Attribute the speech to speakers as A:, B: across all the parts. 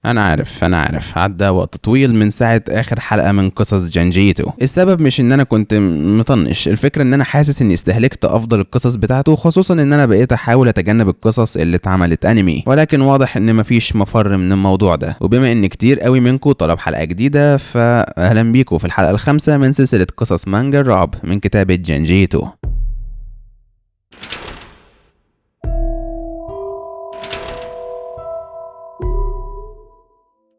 A: انا عارف عدى وقت طويل من ساعة اخر حلقة من قصص جانجيتو. السبب مش ان انا كنت مطنش، الفكرة ان انا حاسس اني استهلكت افضل القصص بتاعته، خصوصا ان انا بقيت احاول اتجنب القصص اللي اتعملت انمي، ولكن واضح ان مفيش مفر من الموضوع ده. وبما ان كتير قوي منكم طلب حلقة جديدة، فاهلا بيكم في الحلقة الخامسة من سلسلة قصص مانجا الرعب من كتابة جانجيتو.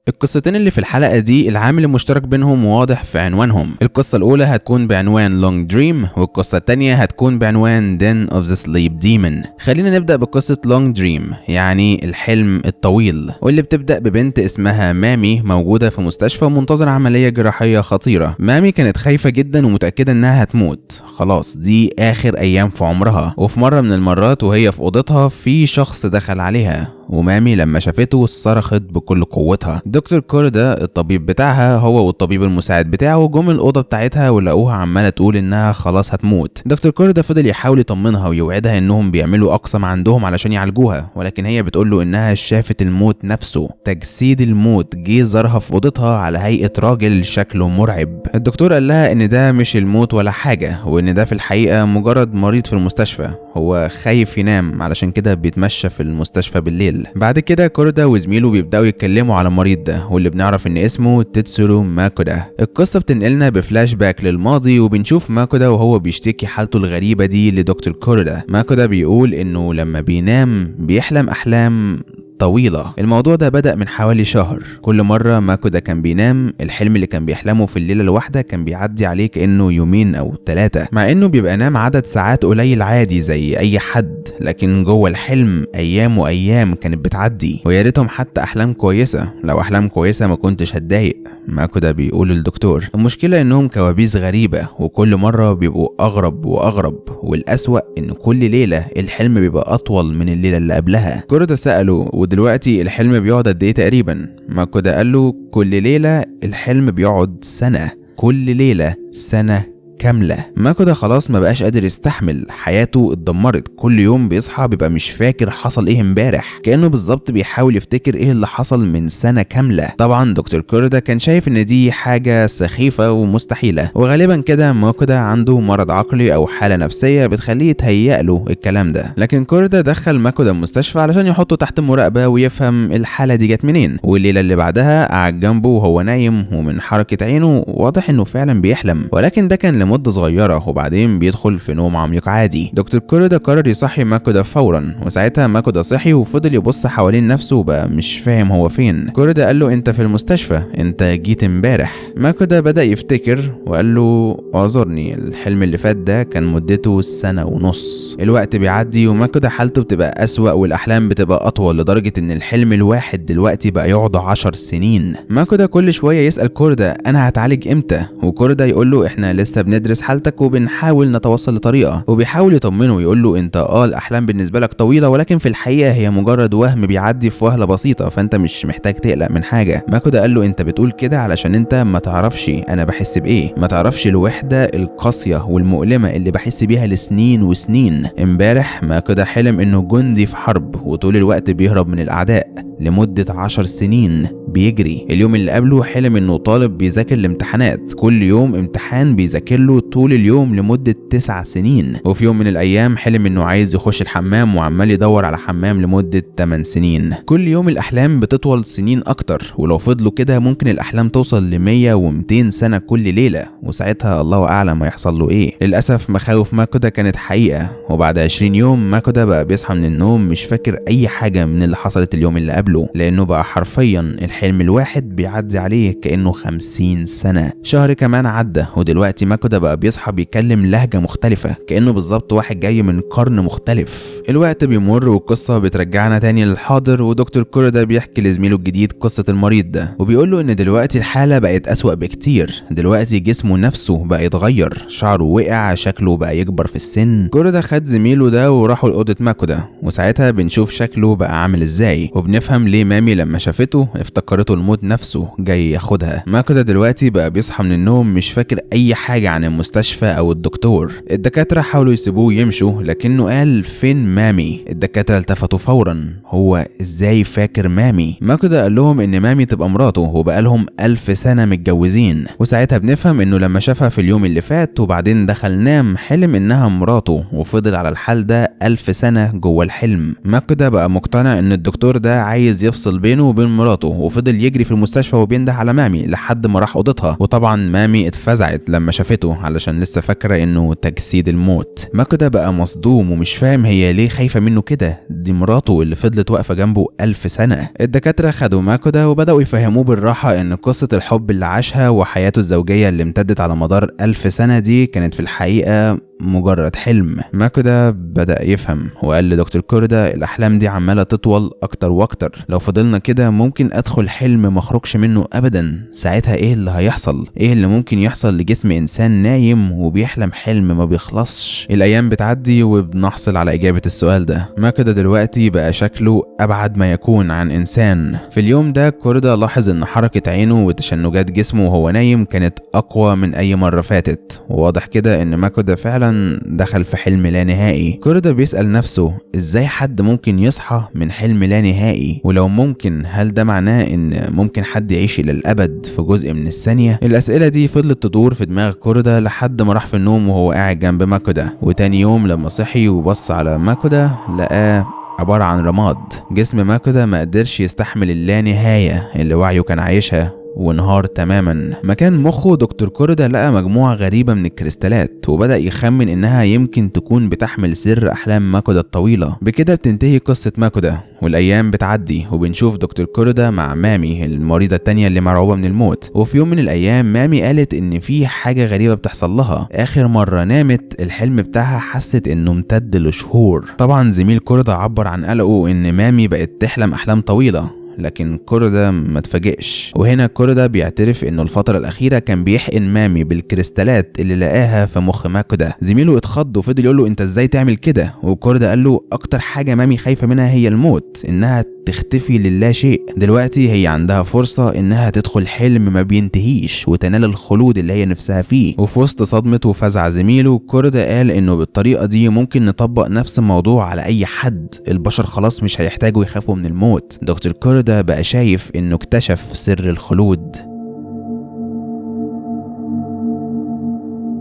A: القصتين اللي في الحلقة دي العامل المشترك بينهم واضح في عنوانهم. القصة الأولى هتكون بعنوان Long Dream، والقصة التانية هتكون بعنوان Den of the Sleep Demon. خلينا نبدأ بقصة Long Dream، يعني الحلم الطويل، واللي بتبدأ ببنت اسمها مامي موجودة في مستشفى ومنتظرة عملية جراحية خطيرة. مامي كانت خايفة جدا ومتأكدة انها هتموت، خلاص دي آخر أيام في عمرها. وفي مرة من المرات وهي في أوضتها في شخص دخل عليها، ومامي لما شافته صرخت بكل قوتها. دكتور كوردا الطبيب بتاعها هو والطبيب المساعد بتاعه جم الأوضة بتاعتها ولقوها عمالة تقول إنها خلاص هتموت. دكتور كوردا فضل يحاول يطمنها ويوعدها إنهم بيعملوا أقصى ما عندهم علشان يعالجوها، ولكن هي بتقول له إنها شافت الموت نفسه، تجسيد الموت جه زارها في أوضتها على هيئة راجل شكله مرعب. الدكتور قال لها إن ده مش الموت ولا حاجة، وإن ده في الحقيقة مجرد مريض في المستشفى، هو خايف ينام علشان كده بيتمشى في المستشفى بالليل. بعد كده كوردا وزميله بيبداوا يتكلموا على المريض ده، واللي بنعرف ان اسمه تيتسورو ماكودا. القصه بتنقلنا بفلاش باك للماضي، وبنشوف ماكودا وهو بيشتكي حالته الغريبه دي لدكتور كوردا. ماكودا بيقول انه لما بينام بيحلم احلام طويلة. الموضوع ده بدأ من حوالي شهر. كل مرة ماكودا كان بينام الحلم اللي كان بيحلمه في الليلة الواحدة كان بيعدي عليه كأنه يومين أو 3، مع إنه بيبقى نام عدد ساعات قليل عادي زي أي حد، لكن جوه الحلم أيام وأيام كانت بتعدي، ويا ريتهم حتى أحلام كويسة. لو أحلام كويسة ما كنتش هتضايق، ماكودا بيقول للدكتور. المشكلة إنهم كوابيس غريبة، وكل مرة بيبقوا أغرب وأغرب، والأسوأ إن كل ليلة الحلم بيبقى أطول من الليلة اللي قبلها. كوردا سأله دلوقتي الحلم بيقعد قد ايه تقريبا؟ ماكودا قال له كل ليلة الحلم بيقعد سنة، كل ليلة سنة كاملة. ماكودا خلاص ما بقاش قادر يستحمل، حياته اتدمرت، كل يوم بيصحى بيبقى مش فاكر حصل ايه امبارح، كأنه بالظبط بيحاول يفتكر ايه اللي حصل من سنة كاملة. طبعا دكتور كوردا كان شايف ان دي حاجة سخيفة ومستحيلة، وغالبا كده ماكودا عنده مرض عقلي او حالة نفسية بتخليه يتهيأ له الكلام ده. لكن كوردا دخل ماكودا المستشفى علشان يحطه تحت مراقبة ويفهم الحالة دي جت منين. والليلة اللي بعدها قعد جنبه وهو نايم، ومن حركة عينه واضح انه فعلا بيحلم، ولكن ده كان مدة صغيرة وبعدين بيدخل في نوم عميق عادي. دكتور كوردا قرر يصحي ماكودا فورا، وساعتها ماكودا صحي وفضل يبص حوالين نفسه وبقى مش فاهم هو فين. كوردا قال له انت في المستشفى، انت جيت امبارح. ماكودا بدأ يفتكر وقال له اعذرني، الحلم اللي فات ده كان مدته 1.5 سنة. الوقت بيعدي وماكودا حالته بتبقى أسوأ والأحلام بتبقى أطول، لدرجة ان الحلم الواحد دلوقتي بقى يقعد 10 سنين. ماكودا كل شوية يسأل كوردا انا هتعالج امتى، وكوردا يقول له احنا لسه بندرس حالتك وبنحاول نتوصل لطريقة، وبيحاول يطمنه ويقول له انت الاحلام بالنسبة لك طويلة، ولكن في الحقيقة هي مجرد وهم بيعدي في وهلة بسيطة، فانت مش محتاج تقلق من حاجة. ماكودا قال له انت بتقول كده علشان انت ما تعرفش انا بحس بايه، ما تعرفش الوحدة القاسية والمؤلمة اللي بحس بيها لسنين وسنين. امبارح ماكودا حلم انه جندي في حرب وطول الوقت بيهرب من الاعداء لمدة 10 سنين بيجري. اليوم اللي قبله حلم انه طالب بيذاكر الامتحانات، كل يوم امتحان بيذاكر له طول اليوم لمدة 9 سنين. وفي يوم من الايام حلم انه عايز يخش الحمام وعمال يدور على حمام لمدة 8 سنين. كل يوم الاحلام بتطول سنين اكتر، ولو فضلوا كده ممكن الاحلام توصل ل100 و200 سنة كل ليلة، وساعتها الله اعلم هيحصل له ايه. للاسف مخاوف ماكودا كانت حقيقة، وبعد 20 يوم ماكودا بقى بيصحى من النوم مش فاكر اي حاجة من اللي حصلت اليوم اللي قبله، لانه بقى حرفيا الحلم الواحد بيعدي عليه كأنه 50 سنة. شهر كمان عدى، ودلوقتي ماكودا بقى بيصحى بيتكلم لهجة مختلفة، كأنه بالظبط واحد جاي من قرن مختلف. الوقت بيمر والقصة بترجعنا تاني للحاضر، ودكتور كوردا بيحكي لزميله الجديد قصة المريض ده، وبيقول له ان دلوقتي الحالة بقت أسوأ بكتير، دلوقتي جسمه نفسه بقى يتغير، شعره وقع، شكله بقى يكبر في السن. كوردا خد زميله ده وراحوا لأوضة ماكودا، وساعتها بنشوف شكله بقى عامل ازاي، وبنفهم ليه مامي لما شافته افتكرته الموت نفسه جاي ياخدها. ماكودا دلوقتي بقى بيصحى من النوم مش فاكر اي حاجة عن عن المستشفى او الدكتور. الدكاترة حاولوا يسيبوه يمشوا لكنه قال فين مامي؟ الدكاترة التفتوا فورا، هو ازاي فاكر مامي؟ ماكودا قال لهم ان مامي تبقى مراته وبقالهم 1000 سنة متجوزين، وساعتها بنفهم انه لما شافها في اليوم اللي فات وبعدين دخل نام حلم انها مراته وفضل على الحال ده 1000 سنة جوه الحلم. ماكودا بقى مقتنع ان الدكتور ده عايز يفصل بينه وبين مراته، وفضل يجري في المستشفى وبينده على مامي لحد ما راح اوضتها، وطبعا مامي اتفزعت لما شافته علشان لسه فاكره انه تجسيد الموت. ماكودا بقى مصدوم ومش فاهم هي ليه خايفه منه كده، دي مراته اللي فضلت واقفه جنبه 1000 سنه. الدكاتره خدوا ماكودا وبداوا يفهموه بالراحه ان قصه الحب اللي عاشها وحياته الزوجيه اللي امتدت على مدار 1000 سنه دي كانت في الحقيقه مجرد حلم. ماكودا بدأ يفهم وقال لدكتور كوردا الأحلام دي عمالة تطول أكتر وأكتر، لو فضلنا كده ممكن أدخل حلم مخرجش منه أبدا، ساعتها إيه اللي هيحصل؟ إيه اللي ممكن يحصل لجسم إنسان نايم وبيحلم حلم ما بيخلصش؟ الأيام بتعدي وبنحصل على إجابة السؤال ده. ماكودا دلوقتي بقى شكله أبعد ما يكون عن إنسان. في اليوم ده كوردا لاحظ إن حركة عينه وتشنجات جسمه وهو نايم كانت أقوى من أي مرة فاتت، وواضح كده إن ماكودا فعلا دخل في حلم لا نهائي. كوردا بيسأل نفسه ازاي حد ممكن يصحى من حلم لا نهائي، ولو ممكن هل ده معناه ان ممكن حد يعيش الى الابد في جزء من الثانية؟ الاسئلة دي فضلت تدور في دماغ كوردا لحد ما راح في النوم وهو قاعد جنب ماكودا، وتاني يوم لما صحي وبص على ماكودا لقاه عبارة عن رماد. جسم ماكودا ما قدرش يستحمل اللانهاية اللي وعيه كان عايشها وانهار تماما. مكان مخه دكتور كوردا لقى مجموعة غريبة من الكريستالات وبدأ يخمن انها يمكن تكون بتحمل سر احلام ماكودا الطويلة. بكده بتنتهي قصة ماكودا والايام بتعدي وبنشوف دكتور كوردا مع مامي المريضة التانية اللي مرعوبة من الموت. وفي يوم من الايام مامي قالت ان في حاجة غريبة بتحصل لها، اخر مرة نامت الحلم بتاعها حست انه امتد لشهور. طبعا زميل كوردا عبر عن قلقه ان مامي بقت تحلم احلام طويلة، لكن كوردا ما اتفاجئش. وهنا كوردا بيعترف انه الفترة الاخيرة كان بيحقن مامي بالكريستالات اللي لقاها في مخ ماكودا. زميله اتخض وفضل يقول له انت ازاي تعمل كده؟ وكوردا قال له اكتر حاجة مامي خايفة منها هي الموت، انها تختفي للا شيء. دلوقتي هي عندها فرصة انها تدخل حلم ما بينتهيش وتنال الخلود اللي هي نفسها فيه. وفي وسط صدمة وفزع زميله كوردا قال انه بالطريقة دي ممكن نطبق نفس الموضوع على اي حد، البشر خلاص مش هيحتاجوا يخافوا من الموت. دكتور كوردا بقى شايف انه اكتشف سر الخلود.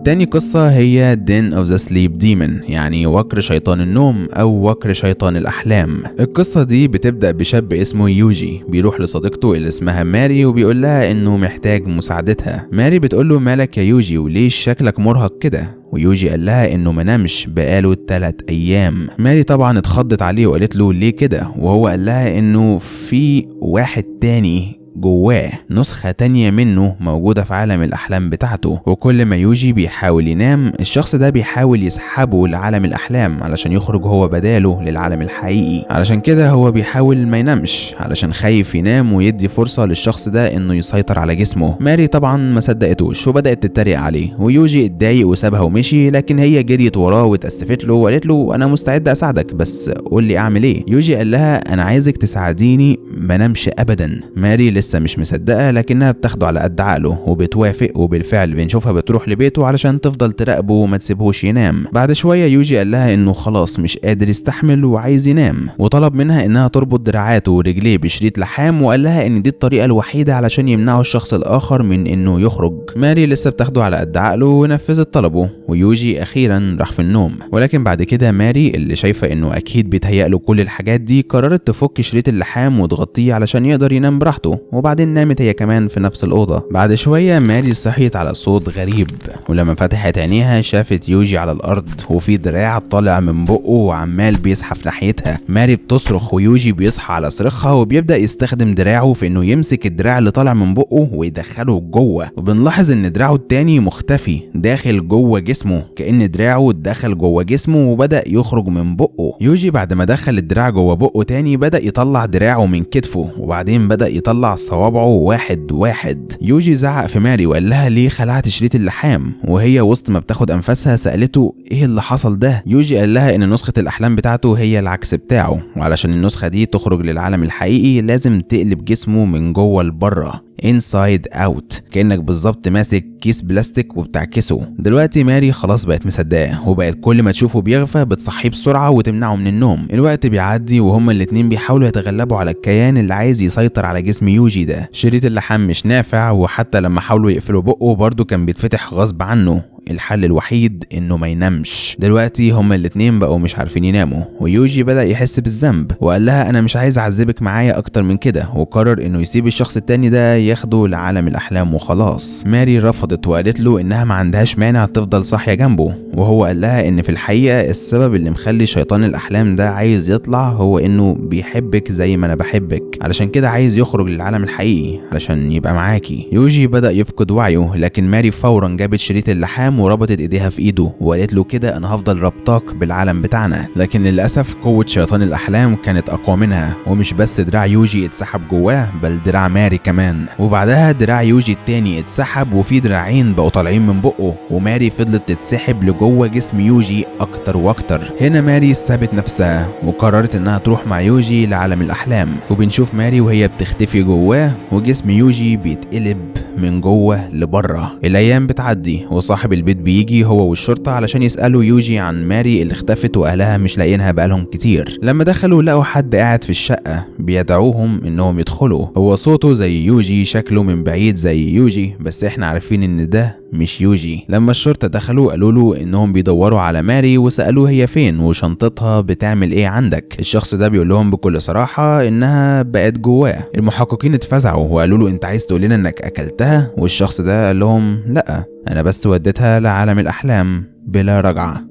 A: تاني قصة هي Den of the Sleep Demon، يعني وكر شيطان النوم أو وكر شيطان الأحلام. القصة دي بتبدأ بشاب اسمه يوجي بيروح لصديقته اللي اسمها ماري وبيقول لها إنه محتاج مساعدتها. ماري بتقول له مالك يا يوجي وليش شكلك مرهق كده؟ ويوجي قال لها إنه منامش بقاله 3 أيام. ماري طبعا اتخضت عليه وقالت له ليه كده؟ وهو قال لها إنه في واحد تاني جواه، نسخة تانية منه موجودة في عالم الأحلام بتاعته، وكل ما يوجي بيحاول ينام الشخص ده بيحاول يسحبه لعالم الأحلام علشان يخرج هو بداله للعالم الحقيقي. علشان كده هو بيحاول ما ينامش علشان خايف ينام ويدي فرصة للشخص ده إنه يسيطر على جسمه. ماري طبعا ما صدقتوش وبدأت تتريق عليه، ويوجي اتضايق وسابها ومشي، لكن هي جريت وراه واتأسفت له وقالت له أنا مستعدة أساعدك بس قول لي أعمل إيه. يوجي قال لها أنا عايزك تساعديني ما نامش أبدا. ماري لسه مش مصدقه لكنها بتاخده على قد عقله وبتوافق، وبالفعل بنشوفها بتروح لبيته علشان تفضل تراقبه وما تسيبهوش ينام. بعد شويه يوجي قال لها انه خلاص مش قادر يستحمل وعايز ينام، وطلب منها انها تربط دراعاته ورجليه بشريط لحام، وقال لها ان دي الطريقه الوحيده علشان يمنعوا الشخص الاخر من انه يخرج. ماري لسه بتاخده على قد عقله ونفذت طلبه، ويوجي اخيرا راح في النوم. ولكن بعد كده ماري اللي شايفه انه اكيد بيتهيأ له كل الحاجات دي قررت تفك شريط اللحام وتغطيه علشان يقدر ينام براحته، وبعدين نامت هي كمان في نفس الأوضة. بعد شوية ماري صحيت على صوت غريب، ولما فتحت عينيها شافت يوجي على الأرض وفي دراع طالع من بقه وعمال بيزحف ناحيتها. ماري بتصرخ ويوجي بيصحى على صريخها وبيبدأ يستخدم دراعه في إنه يمسك الدراع اللي طالع من بقه ويدخله جوه، وبنلاحظ إن دراعه التاني مختفي داخل جوه جسمه، كأن دراعه دخل جوه جسمه وبدأ يخرج من بقه. يوجي بعد ما دخل الدراع جوه بقه تاني بدأ يطلع دراعه من كتفه، وبعدين بدأ يطلع صوابعه واحد واحد. يوجي زعق في ماري وقال لها ليه خلعت شريط اللحام، وهي وسط ما بتاخد انفاسها سألته ايه اللي حصل ده. يوجي قال لها ان نسخة الاحلام بتاعته هي العكس بتاعه، وعلشان النسخة دي تخرج للعالم الحقيقي لازم تقلب جسمه من جوه لبره، انسايد اوت، كأنك بالظبط ماسك كيس بلاستيك وبتعكسه. دلوقتي ماري خلاص بقت مصدقاه، وبقت كل ما تشوفه بيغفى بتصحيه بسرعة وتمنعه من النوم. الوقت بيعدي وهما الاتنين بيحاولوا يتغلبوا على الكيان اللي عايز يسيطر على جسم يوجي ده. شريط اللحام مش نافع، وحتى لما حاولوا يقفلوا بقه برضه كان بيتفتح غصب عنه. الحل الوحيد انه ما ينامش. دلوقتي هما الاتنين بقوا مش عارفين يناموا، ويوجي بدأ يحس بالذنب وقال لها انا مش عايز اعذبك معايا اكتر من كده، وقرر انه يسيب الشخص التاني ده ياخده لعالم الاحلام وخلاص. ماري رفضت وقالت له انها ما عندهاش مانع تفضل صاحية جنبه، وهو قال لها ان في الحقيقة السبب اللي مخلي شيطان الاحلام ده عايز يطلع هو انه بيحبك زي ما انا بحبك، علشان كده عايز يخرج للعالم الحقيقي علشان يبقى معاكي. يوجي بدأ يفقد وعيه، لكن ماري فورا جابت شريط اللحام وربطت ايديها في ايده وقالت له كده انا هفضل ربطاك بالعالم بتاعنا. لكن للاسف قوة شيطان الاحلام كانت اقوى منها، ومش بس دراع يوجي اتسحب جواه بل دراع ماري كمان. وبعدها دراع يوجي التاني اتسحب وفي دراعين بقوا طالعين من بقه، وماري فضلت تتسحب لجوه جسم يوجي اكتر واكتر. هنا ماري سابت نفسها وقررت انها تروح مع يوجي لعالم الاحلام، وبنشوف ماري وهي بتختفي جواه وجسم يوجي بيتقلب من جوه لبره. الايام بتعدي وصاحب البيت بيجي هو والشرطة علشان يسألوا يوجي عن ماري اللي اختفت واهلها مش لاقيينها بقالهم كتير. لما دخلوا لقوا حد قاعد في الشقة بيدعوهم انهم يدخلوا. هو صوته زي يوجي، شكله من بعيد زي يوجي، بس احنا عارفين ان ده مش يوجي. لما الشرطة دخلوا قالوا له انهم بيدوروا على ماري وسألوه هي فين وشنطتها بتعمل ايه عندك. الشخص ده بيقول لهم بكل صراحة انها بقت جواه. المحققين اتفزعوا وقالوا له انت عايز تقول لنا انك اكلتها؟ والشخص ده قال لهم لا، انا بس وديتها لعالم الاحلام بلا رجعة.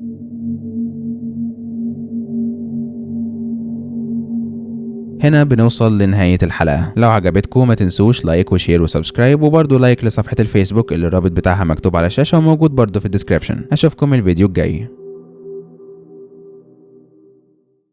A: هنا بنوصل لنهاية الحلقة. لو عجبتكم ما تنسوش لايك وشير وسبسكرايب، وبرضه لايك لصفحة الفيسبوك اللي الرابط بتاعها مكتوب على الشاشة وموجود برضه في الديسكريبشن. اشوفكم الفيديو الجاي.